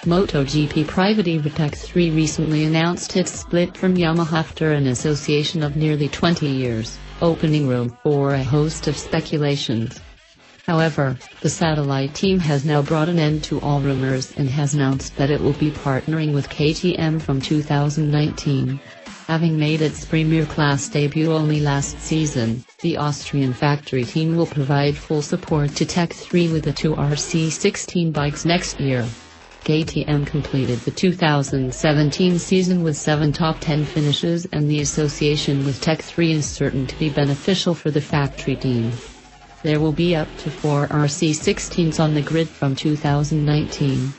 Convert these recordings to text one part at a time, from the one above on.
MotoGP private Tech 3 recently announced its split from Yamaha after an association of nearly 20 years, opening room for a host of speculations. However, the satellite team has now brought an end to all rumors and has announced that it will be partnering with KTM from 2019. Having made its Premier Class debut only last season, the Austrian factory team will provide full support to Tech 3 with the two RC16 bikes next year. KTM completed the 2017 season with 7 top 10 finishes, and the association with Tech 3 is certain to be beneficial for the factory team. There will be up to 4 RC16s on the grid from 2019.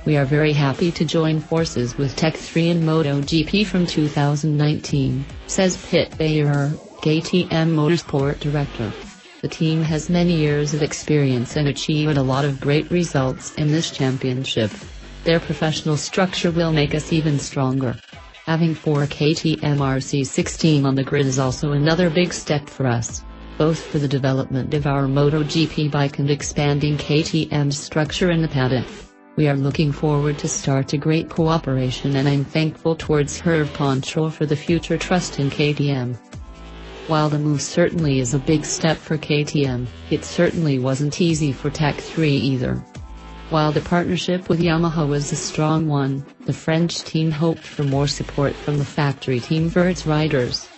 We are very happy to join forces with Tech 3 in MotoGP from 2019, says Pit Bayer, KTM Motorsport Director. The team has many years of experience and achieved a lot of great results in this championship. Their professional structure will make us even stronger. Having 4 KTM RC16 on the grid is also another big step for us, both for the development of our MotoGP bike and expanding KTM's structure in the paddock. We are looking forward to start a great cooperation, and I'm thankful towards Hervé Ponchot for the future trust in KTM. While the move certainly is a big step for KTM, it certainly wasn't easy for Tech 3 either. While the partnership with Yamaha was a strong one, the French team hoped for more support from the factory team for its riders.